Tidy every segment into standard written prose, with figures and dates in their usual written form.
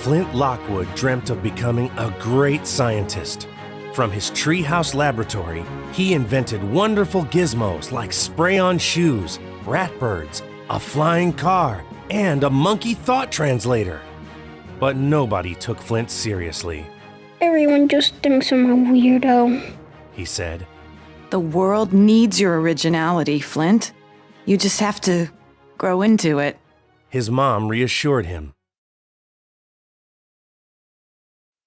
Flint Lockwood dreamt of becoming a great scientist. From his treehouse laboratory, he invented wonderful gizmos like spray-on shoes, ratbirds, a flying car, and a monkey thought translator. But nobody took Flint seriously. Everyone just thinks I'm a weirdo, he said. The world needs your originality, Flint. You just have to grow into it. His mom reassured him.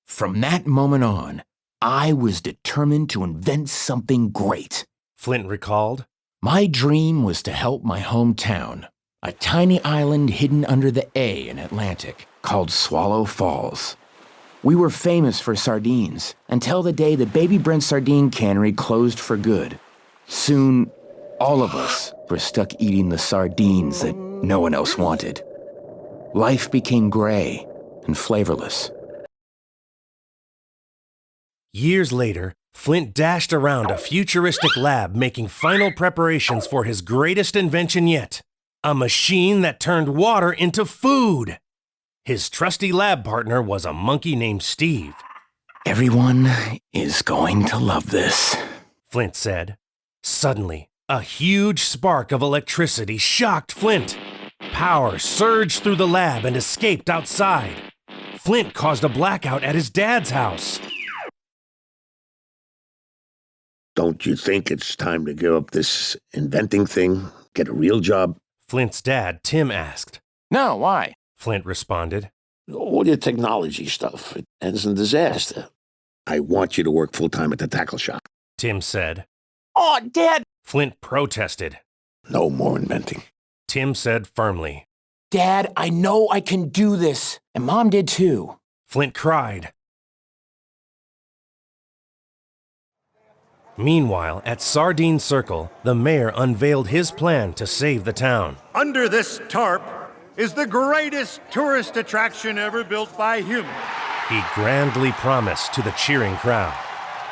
From that moment on, I was determined to invent something great. Flint recalled. My dream was to help my hometown, a tiny island hidden under the A in Atlantic, called Swallow Falls. We were famous for sardines until the day the Baby Brent sardine cannery closed for good. Soon, all of us were stuck eating the sardines that no one else wanted. Life became gray and flavorless. Years later, Flint dashed around a futuristic lab making final preparations for his greatest invention yet, a machine that turned water into food. His trusty lab partner was a monkey named Steve. Everyone is going to love this, Flint said. Suddenly, a huge spark of electricity shocked Flint. Power surged through the lab and escaped outside. Flint caused a blackout at his dad's house. Don't you think it's time to give up this inventing thing? Get a real job? Flint's dad, Tim, asked. No, why? Flint responded. All your technology stuff, it ends in disaster. I want you to work full-time at the tackle shop. Tim said. Oh, Dad! Flint protested. No more inventing. Tim said firmly. Dad, I know I can do this, and Mom did too. Flint cried. Meanwhile, at Sardine Circle, the mayor unveiled his plan to save the town. Under this tarp is the greatest tourist attraction ever built by humans. He grandly promised to the cheering crowd.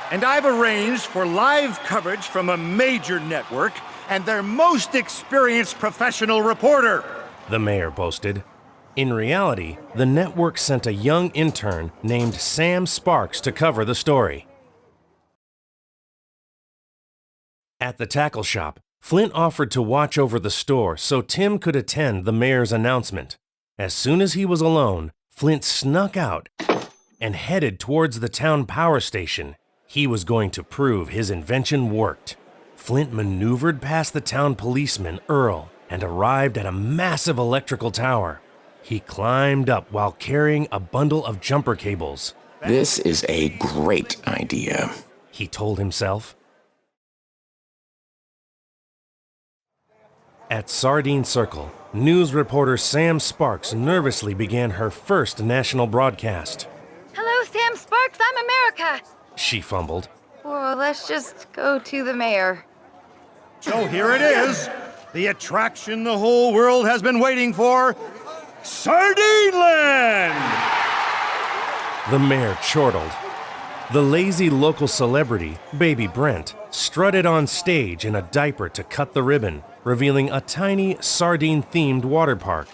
And I've arranged for live coverage from a major network and their most experienced professional reporter, the mayor boasted. In reality, the network sent a young intern named Sam Sparks to cover the story. At the tackle shop, Flint offered to watch over the store so Tim could attend the mayor's announcement. As soon as he was alone, Flint snuck out and headed towards the town power station. He was going to prove his invention worked. Flint maneuvered past the town policeman, Earl, and arrived at a massive electrical tower. He climbed up while carrying a bundle of jumper cables. This is a great idea, he told himself. At Sardine Circle, news reporter Sam Sparks nervously began her first national broadcast. Hello, Sam Sparks, I'm America. She fumbled. Well, let's just go to the mayor. So here it is, the attraction the whole world has been waiting for, Sardine Land! The mayor chortled. The lazy local celebrity, Baby Brent, strutted on stage in a diaper to cut the ribbon, revealing a tiny sardine-themed water park.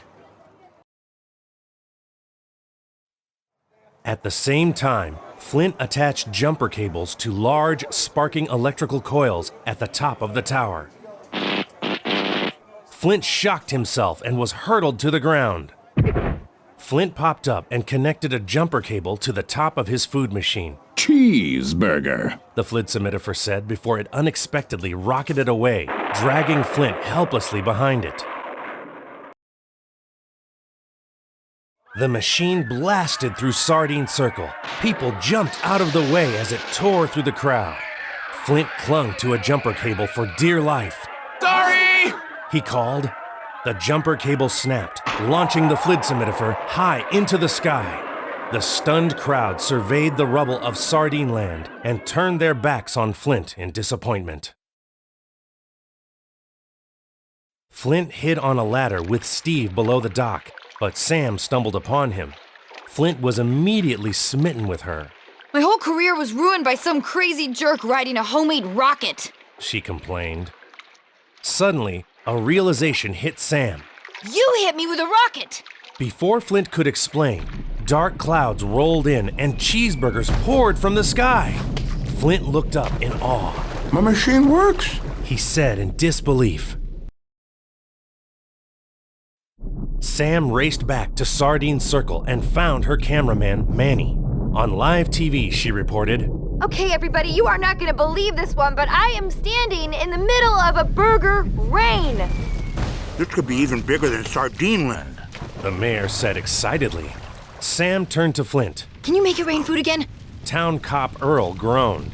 At the same time, Flint attached jumper cables to large, sparking electrical coils at the top of the tower. Flint shocked himself and was hurtled to the ground. Flint popped up and connected a jumper cable to the top of his food machine. Cheeseburger, the flidsemidifer said before it unexpectedly rocketed away, dragging Flint helplessly behind it. The machine blasted through Sardine Circle. People jumped out of the way as it tore through the crowd. Flint clung to a jumper cable for dear life. Sorry! He called. The jumper cable snapped, launching the flidsemidifer high into the sky. The stunned crowd surveyed the rubble of Sardine Land and turned their backs on Flint in disappointment. Flint hid on a ladder with Steve below the dock, but Sam stumbled upon him. Flint was immediately smitten with her. My whole career was ruined by some crazy jerk riding a homemade rocket, she complained. Suddenly, a realization hit Sam. You hit me with a rocket! Before Flint could explain, Dark clouds rolled in and cheeseburgers poured from the sky. Flint looked up in awe. My machine works. He said in disbelief. Sam raced back to Sardine Circle and found her cameraman, Manny. On live TV, she reported, Okay, everybody, you are not gonna believe this one, but I am standing in the middle of a burger rain. This could be even bigger than Sardine Land. the mayor said excitedly. Sam turned to Flint. Can you make it rain food again? Town cop Earl groaned.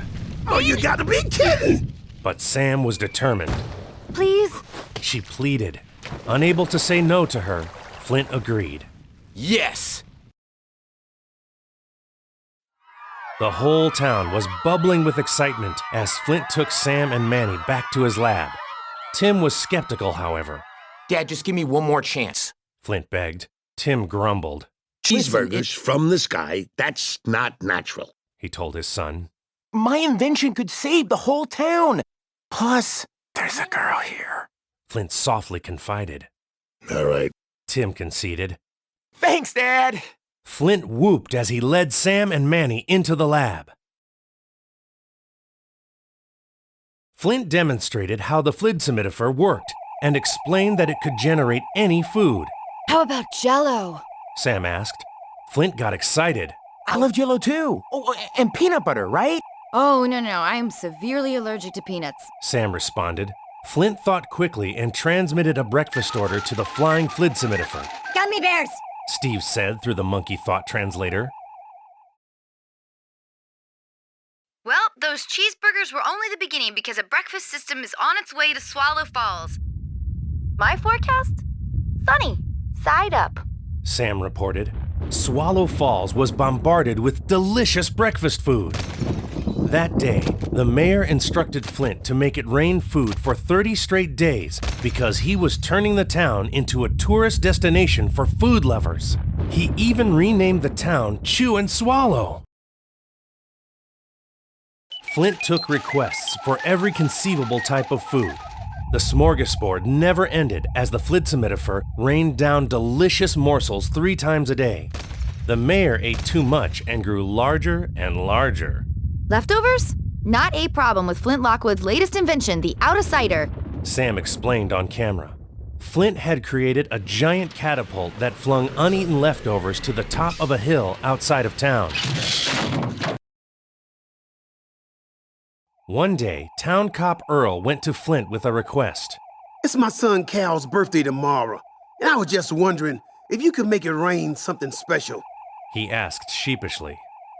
Oh, you gotta be kidding! But Sam was determined. Please? She pleaded. Unable to say no to her, Flint agreed. Yes! The whole town was bubbling with excitement as Flint took Sam and Manny back to his lab. Tim was skeptical, however. Dad, just give me one more chance. Flint begged. Tim grumbled. Listen, Cheeseburgers from the sky, that's not natural. He told his son. My invention could save the whole town. Plus, there's a girl here. Flint softly confided. All right. Tim conceded. Thanks, Dad. Flint whooped as he led Sam and Manny into the lab. Flint demonstrated how the flidsimidifer worked and explained that it could generate any food. How about Jell-O? Sam asked. Flint got excited. I love Jell-O too. Oh, and peanut butter, right? Oh, no, I am severely allergic to peanuts. Sam responded. Flint thought quickly and transmitted a breakfast order to the flying flidsimidifer. Gummy bears! Steve said through the monkey thought translator. Well, those cheeseburgers were only the beginning because a breakfast system is on its way to Swallow Falls. My forecast? Sunny. Side up. Sam reported. Swallow Falls was bombarded with delicious breakfast food. That day, the mayor instructed Flint to make it rain food for 30 straight days because he was turning the town into a tourist destination for food lovers. He even renamed the town Chew and Swallow. Flint took requests for every conceivable type of food. The smorgasbord never ended as the flidsimidifer rained down delicious morsels 3 times a day. The mayor ate too much and grew larger and larger. Leftovers? Not a problem with Flint Lockwood's latest invention, the out-of-sighter. Sam explained on camera. Flint had created a giant catapult that flung uneaten leftovers to the top of a hill outside of town. One day, town cop Earl went to Flint with a request. It's my son Cal's birthday tomorrow, and I was just wondering if you could make it rain something special. He asked sheepishly.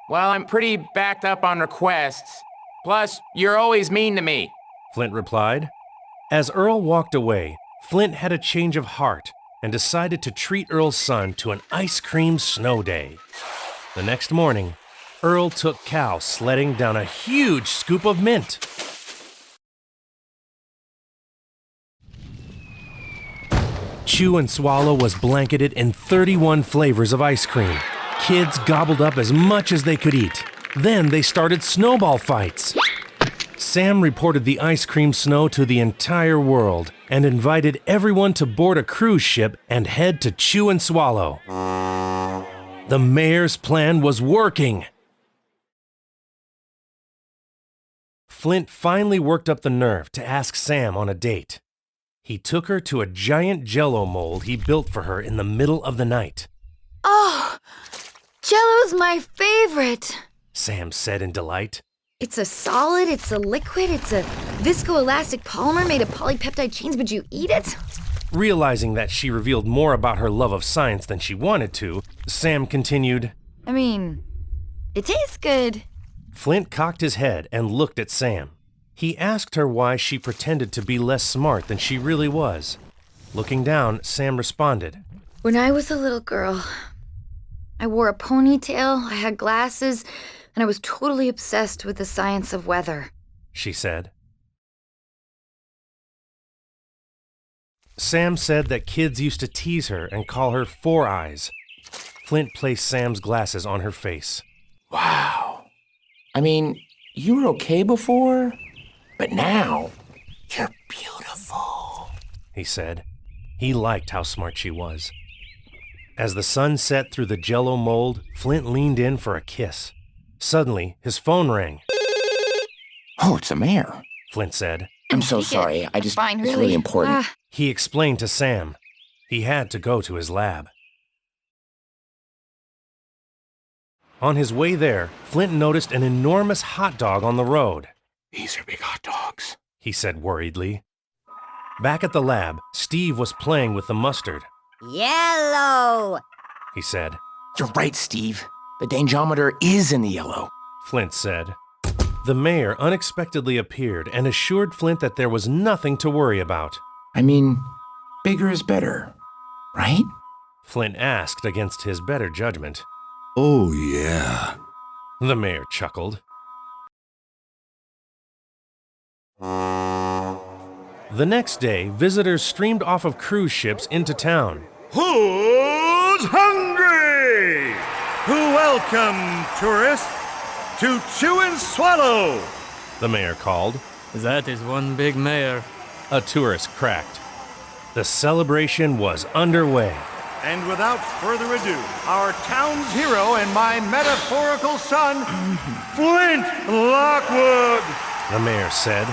Well, I'm pretty backed up on requests. Plus, you're always mean to me. Flint replied. As Earl walked away, Flint had a change of heart and decided to treat Earl's son to an ice cream snow day. The next morning, Earl took Cal sledding down a huge scoop of mint. Chew and Swallow was blanketed in 31 flavors of ice cream. Kids gobbled up as much as they could eat. Then they started snowball fights. Sam reported the ice cream snow to the entire world and invited everyone to board a cruise ship and head to Chew and Swallow. The mayor's plan was working. Flint finally worked up the nerve to ask Sam on a date. He took her to a giant Jell-O mold he built for her in the middle of the night. Oh, Jell-O's my favorite. Sam said in delight. It's a solid, it's a liquid, it's a viscoelastic polymer made of polypeptide chains, but you eat it? Realizing that she revealed more about her love of science than she wanted to, Sam continued, I mean, it tastes good. Flint cocked his head and looked at Sam. He asked her why she pretended to be less smart than she really was. Looking down, Sam responded, When I was a little girl, I wore a ponytail, I had glasses, and I was totally obsessed with the science of weather. She said. Sam said that kids used to tease her and call her Four Eyes. Flint placed Sam's glasses on her face. Wow. I mean, you were okay before, but now you're beautiful, He said. He liked how smart she was. As the sun set through the jello mold, Flint leaned in for a kiss. Suddenly, his phone rang. Oh, it's a mayor. Flint said. I'm so sorry. It's really important. He explained to Sam. He had to go to his lab. On his way there, Flint noticed an enormous hot dog on the road. These are big hot dogs, he said worriedly. Back at the lab, Steve was playing with the mustard. Yellow, he said. You're right, Steve. The dangometer is in the yellow, Flint said. The mayor unexpectedly appeared and assured Flint that there was nothing to worry about. I mean, bigger is better, right? Flint asked against his better judgment. Oh, yeah. The mayor chuckled. The next day, visitors streamed off of cruise ships into town. Who's hungry? Who welcome, tourists, to Chew and Swallow? The mayor called. That is one big mayor. A tourist cracked. The celebration was underway. And without further ado, our town's hero and my metaphorical son, Flint Lockwood, the mayor said.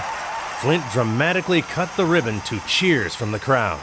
Flint dramatically cut the ribbon to cheers from the crowd.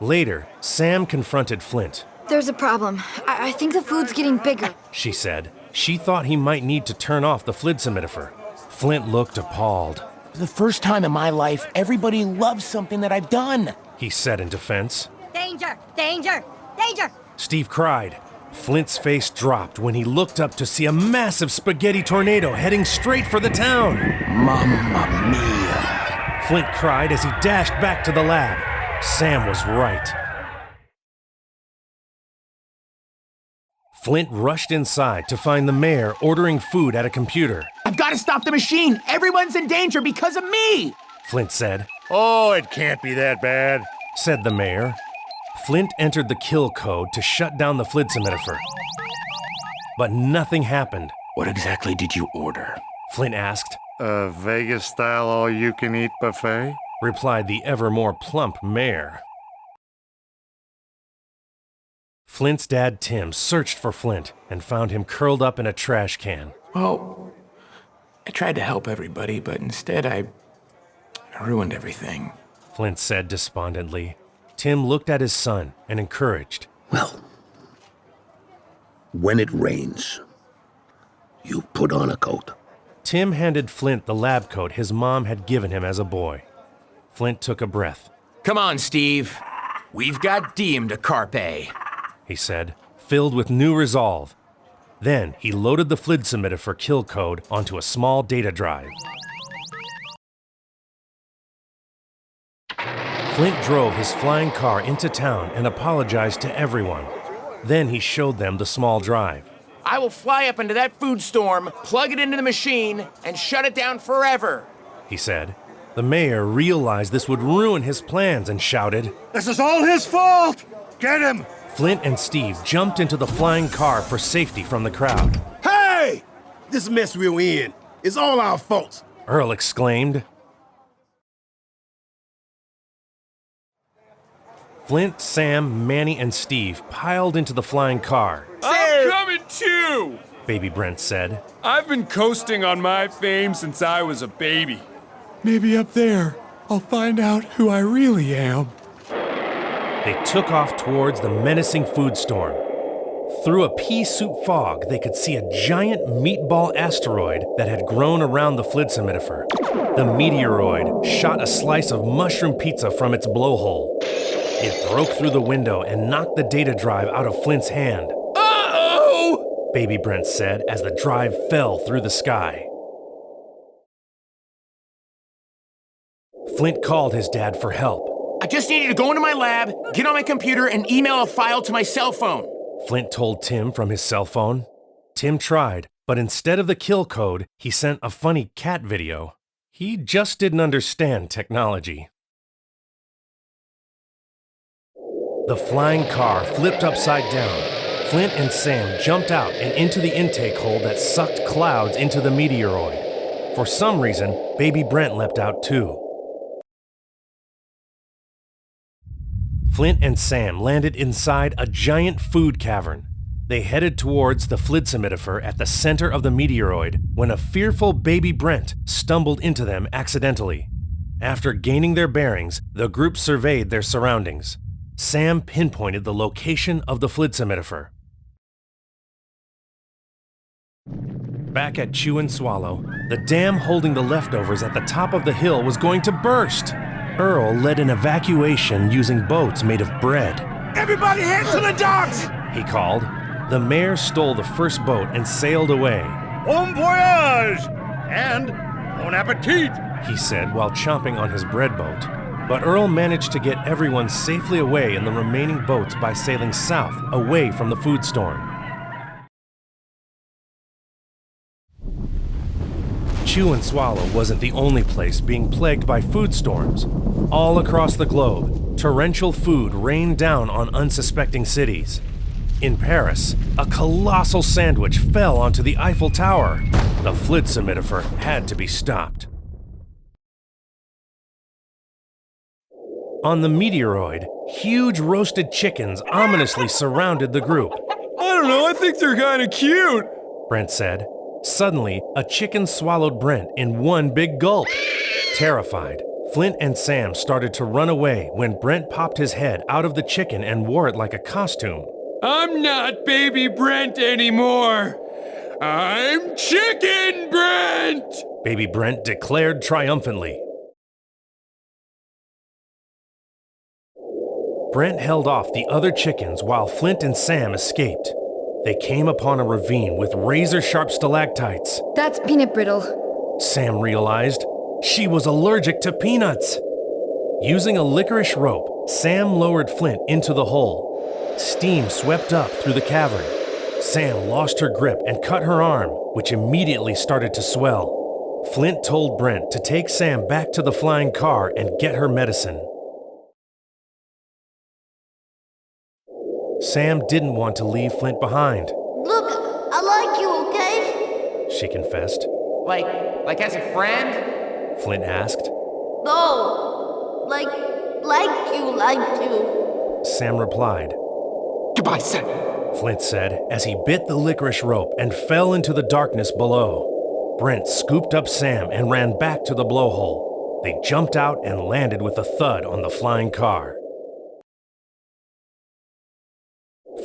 Later, Sam confronted Flint. There's a problem. I think the food's getting bigger. She said. She thought he might need to turn off the flidsimidifer. Flint looked appalled. For the first time in my life, everybody loves something that I've done, he said in defense. danger, danger, danger. Steve cried. Flint's face dropped when he looked up to see a massive spaghetti tornado heading straight for the town. Mamma mia. Flint cried as he dashed back to the lab. Sam was right. Flint rushed inside to find the mayor ordering food at a computer. I've got to stop the machine! Everyone's in danger because of me! Flint said. Oh, it can't be that bad, said the mayor. Flint entered the kill code to shut down the flidsimidifer. But nothing happened. What exactly did you order? Flint asked. A Vegas-style all-you-can-eat buffet? Replied the ever more plump mayor. Flint's dad, Tim, searched for Flint and found him curled up in a trash can. Well, I tried to help everybody, but instead I ruined everything, Flint said despondently. Tim looked at his son and encouraged. Well, when it rains, you put on a coat. Tim handed Flint the lab coat his mom had given him as a boy. Flint took a breath. Come on, Steve. We've got Diem to carpe, he said, filled with new resolve. Then he loaded the flidsimidifer kill code onto a small data drive. Flint drove his flying car into town and apologized to everyone. Then he showed them the small drive. I will fly up into that food storm, plug it into the machine, and shut it down forever, he said. The mayor realized this would ruin his plans and shouted, This is all his fault! Get him! Flint and Steve jumped into the flying car for safety from the crowd. Hey! This mess we're in is all our fault. Earl exclaimed. Flint, Sam, Manny, and Steve piled into the flying car. I'm coming too! Baby Brent said. I've been coasting on my fame since I was a baby. Maybe up there, I'll find out who I really am. They took off towards the menacing food storm. Through a pea soup fog, they could see a giant meatball asteroid that had grown around the flidsimidifer. The meteoroid shot a slice of mushroom pizza from its blowhole. It broke through the window and knocked the data drive out of Flint's hand. Uh-oh! Baby Brent said as the drive fell through the sky. Flint called his dad for help. I just need you to go into my lab, get on my computer, and email a file to my cell phone, Flint told Tim from his cell phone. Tim tried, but instead of the kill code, he sent a funny cat video. He just didn't understand technology. The flying car flipped upside down. Flint and Sam jumped out and into the intake hole that sucked clouds into the meteoroid. For some reason, Baby Brent leapt out too. Flint and Sam landed inside a giant food cavern. They headed towards the flidsimidifer at the center of the meteoroid when a fearful baby Brent stumbled into them accidentally. After gaining their bearings, the group surveyed their surroundings. Sam pinpointed the location of the flidsimidifer. Back at Chew and Swallow, the dam holding the leftovers at the top of the hill was going to burst. Earl led an evacuation using boats made of bread. Everybody head to the docks! He called. The mayor stole the first boat and sailed away. Bon voyage! And bon appetit! He said while chomping on his bread boat. But Earl managed to get everyone safely away in the remaining boats by sailing south, away from the food storm. Chew and Swallow wasn't the only place being plagued by food storms. All across the globe, torrential food rained down on unsuspecting cities. In Paris, a colossal sandwich fell onto the Eiffel Tower. The flidsimidifer had to be stopped. On the meteoroid, huge roasted chickens ominously surrounded the group. I don't know, I think they're kind of cute, Brent said. Suddenly, a chicken swallowed Brent in one big gulp. Terrified, Flint and Sam started to run away when Brent popped his head out of the chicken and wore it like a costume. I'm not Baby Brent anymore. I'm Chicken Brent! Baby Brent declared triumphantly. Brent held off the other chickens while Flint and Sam escaped. They came upon a ravine with razor-sharp stalactites. That's peanut brittle. Sam realized she was allergic to peanuts. Using a licorice rope, Sam lowered Flint into the hole. Steam swept up through the cavern. Sam lost her grip and cut her arm, which immediately started to swell. Flint told Brent to take Sam back to the flying car and get her medicine. Sam didn't want to leave Flint behind. Look, I like you, okay? She confessed. Like as a friend? Flint asked. No, like you like to. Sam replied. Goodbye, Sam. Flint said as he bit the licorice rope and fell into the darkness below. Brent scooped up Sam and ran back to the blowhole. They jumped out and landed with a thud on the flying car.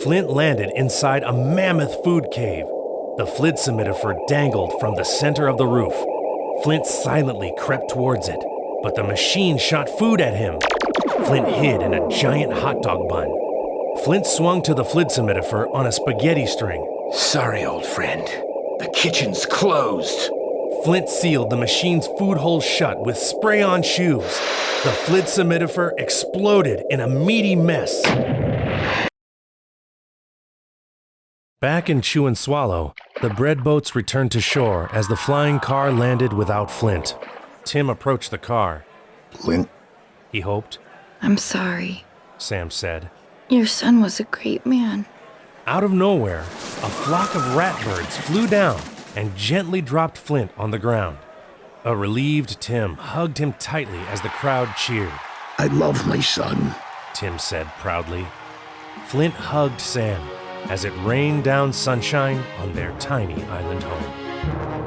Flint landed inside a mammoth food cave. The flidsimidifer dangled from the center of the roof. Flint silently crept towards it, but the machine shot food at him. Flint hid in a giant hot dog bun. Flint swung to the flidsimidifer on a spaghetti string. Sorry, old friend. The kitchen's closed. Flint sealed the machine's food hole shut with spray-on shoes. The flidsimidifer exploded in a meaty mess. Back in Chew and Swallow, the bread boats returned to shore as the flying car landed without Flint. Tim approached the car. Flint? He hoped. I'm sorry. Sam said. Your son was a great man. Out of nowhere, a flock of ratbirds flew down and gently dropped Flint on the ground. A relieved Tim hugged him tightly as the crowd cheered. I love my son, Tim said proudly. Flint hugged Sam as it rained down sunshine on their tiny island home.